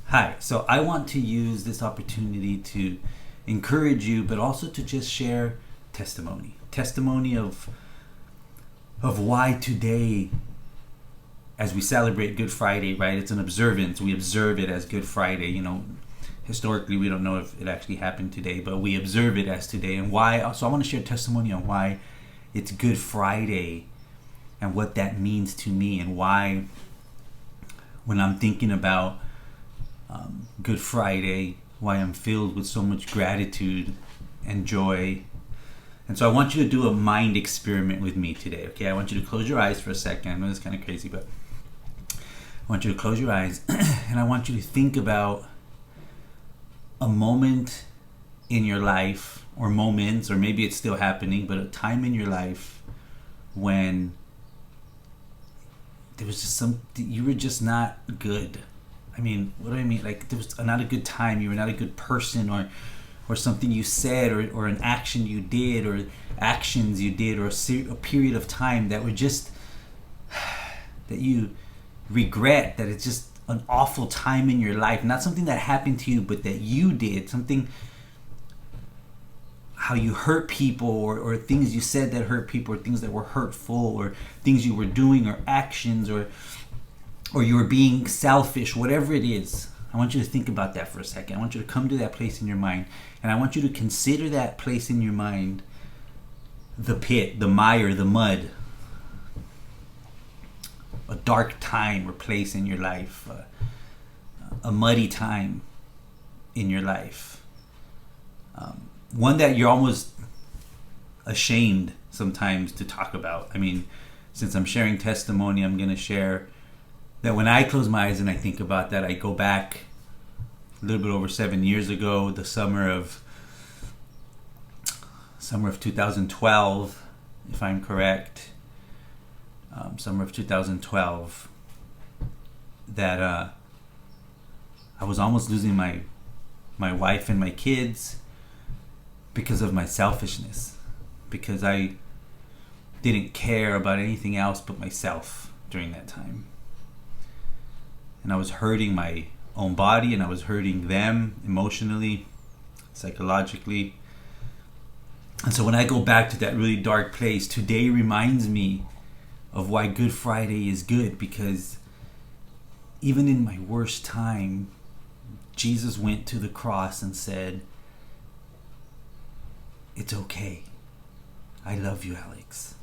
Hi, so I want to use this opportunity to encourage you, but also to just share testimony of why today, as we celebrate Good Friday, right? It's an observance. We observe it as Good Friday. Historically, we don't know if it actually happened today, but we observe it as today. And why? So I want to share testimony on why it's Good Friday and what that means to me, and why, when I'm thinking about Good Friday, why I'm filled with so much gratitude and joy. And so I want you to do a mind experiment with me today, okay? I want you to close your eyes for a second. I know it's kind of crazy, but I want you to close your eyes and I want you to think about a moment in your life, or moments, or maybe it's still happening, but a time in your life when there was just you were just not good. I mean, what do I mean? Like, there was not a good time. You were not a good person, or something you said, or an action you did, or actions you did, or a period of time that were just, that you regret, that it's just an awful time in your life. Not something that happened to you, but that you did. Something, how you hurt people, or things you said that hurt people, or things that were hurtful, or things you were doing, or actions, or you were being selfish, whatever it is. I want you to think about that for a second. I want you to come to that place in your mind, and I want you to consider that place in your mind the pit, the mire, the mud, a dark time or place in your life, a muddy time in your life, one that you're almost ashamed sometimes to talk about. I mean, since I'm sharing testimony, I'm going to share that when I close my eyes and I think about that, I go back a little bit over 7 years ago, the summer of 2012, if I'm correct. Summer of 2012, that I was almost losing my wife and my kids because of my selfishness, because I didn't care about anything else but myself during that time. And I was hurting my own body, and I was hurting them emotionally, psychologically. And so when I go back to that really dark place, today reminds me of why Good Friday is good, because even in my worst time, Jesus went to the cross and said, "It's okay. I love you, Alex.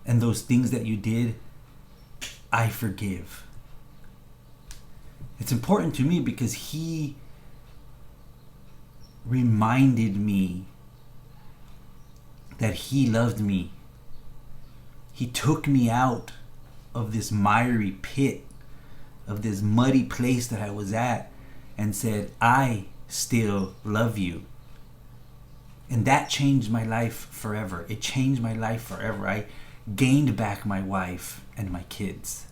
And those things that you did, I forgive." It's important to me because he reminded me that he loved me. He took me out of this miry pit, of this muddy place that I was at, and said, "I still love you." And that changed my life forever. It changed my life forever. I gained back my wife and my kids.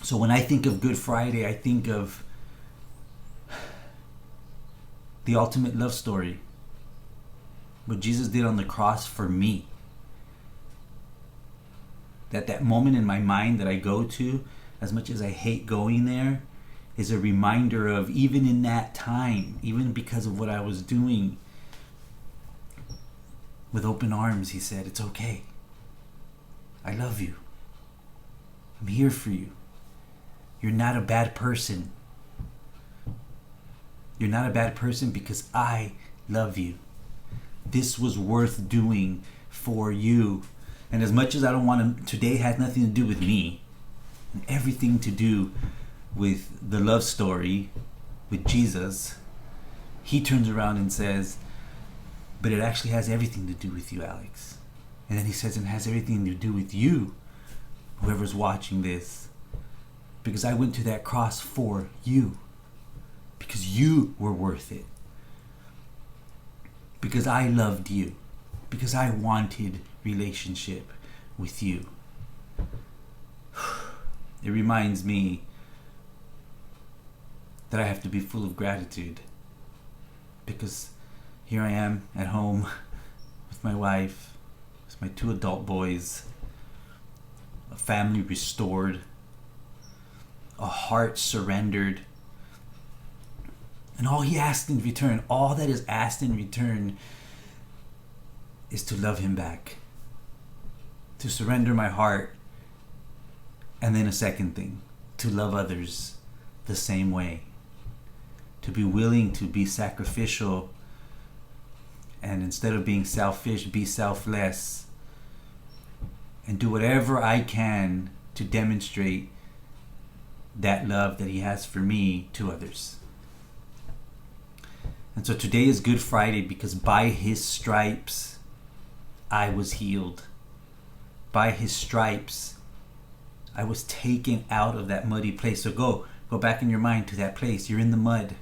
So when I think of Good Friday, I think of the ultimate love story, what Jesus did on the cross for me. That moment in my mind that I go to, as much as I hate going there, is a reminder of, even in that time, even because of what I was doing, with open arms, he said, "It's okay. I love you. I'm here for you. You're not a bad person. You're not a bad person because I love you. This was worth doing for you." And as much as I don't want to, today has nothing to do with me, and everything to do with the love story with Jesus, he turns around and says, "But it actually has everything to do with you, Alex." And then he says, "It has everything to do with you, whoever's watching this. Because I went to that cross for you. Because you were worth it. Because I loved you. Because I wanted relationship with you." It reminds me that I have to be full of gratitude. Because here I am at home with my wife, with my 2 adult boys, a family restored, a heart surrendered. And all he asked in return, all that is asked in return, is to love him back. To surrender my heart. And then a second thing, to love others the same way. To be willing to be sacrificial, and instead of being selfish, be selfless, and do whatever I can to demonstrate that love that he has for me to others. And so today is Good Friday because by his stripes I was healed. By his stripes I was taken out of that muddy place. So go back in your mind to that place. You're in the mud.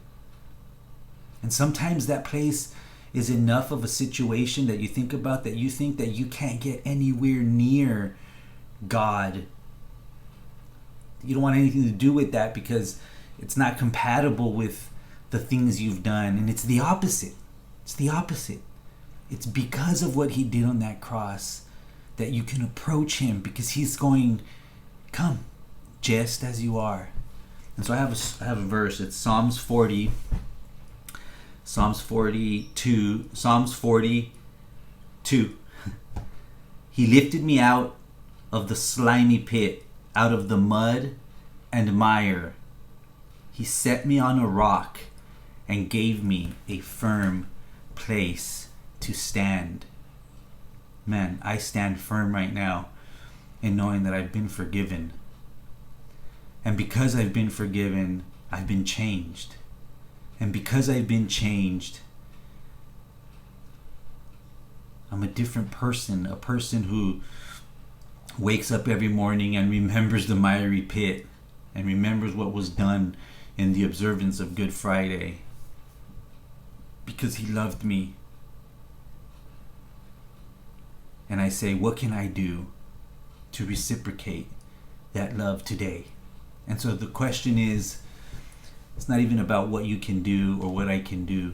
And sometimes that place is enough of a situation that you think about, that you think that you can't get anywhere near God. You don't want anything to do with that because it's not compatible with the things you've done. And it's the opposite. It's the opposite. It's because of what he did on that cross that you can approach him, because he's going, come, just as you are. And so I have a verse. It's Psalms 42. He lifted me out of the slimy pit, out of the mud and mire. He set me on a rock and gave me a firm place to stand. Man, I stand firm right now in knowing that I've been forgiven. And because I've been forgiven, I've been changed. And because I've been changed, I'm a different person. A person who wakes up every morning and remembers the miry pit and remembers what was done in the observance of Good Friday. Because he loved me. And I say, what can I do to reciprocate that love today? And so the question is, it's not even about what you can do or what I can do.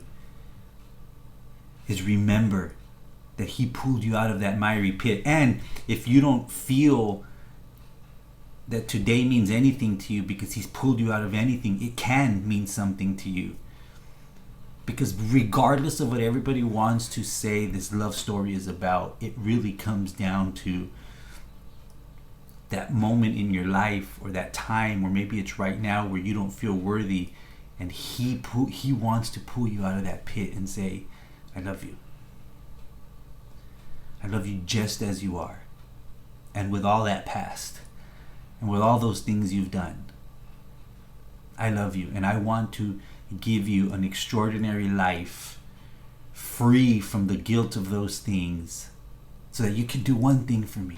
Is remember that he pulled you out of that miry pit. And if you don't feel that today means anything to you because he's pulled you out of anything, it can mean something to you. Because regardless of what everybody wants to say this love story is about, it really comes down to that moment in your life, or that time, or maybe it's right now where you don't feel worthy, and he wants to pull you out of that pit and say, I love you. I love you just as you are. And with all that past, and with all those things you've done, I love you, and I want to give you an extraordinary life free from the guilt of those things, so that you can do one thing for me: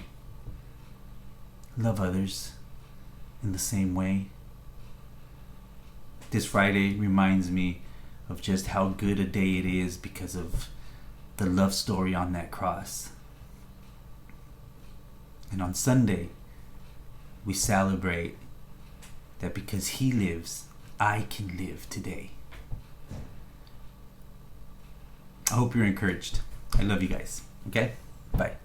love others in the same way. This Friday reminds me of just how good a day it is because of the love story on that cross. And on Sunday, we celebrate that because he lives, I can live today. I hope you're encouraged. I love you guys. Okay? Bye.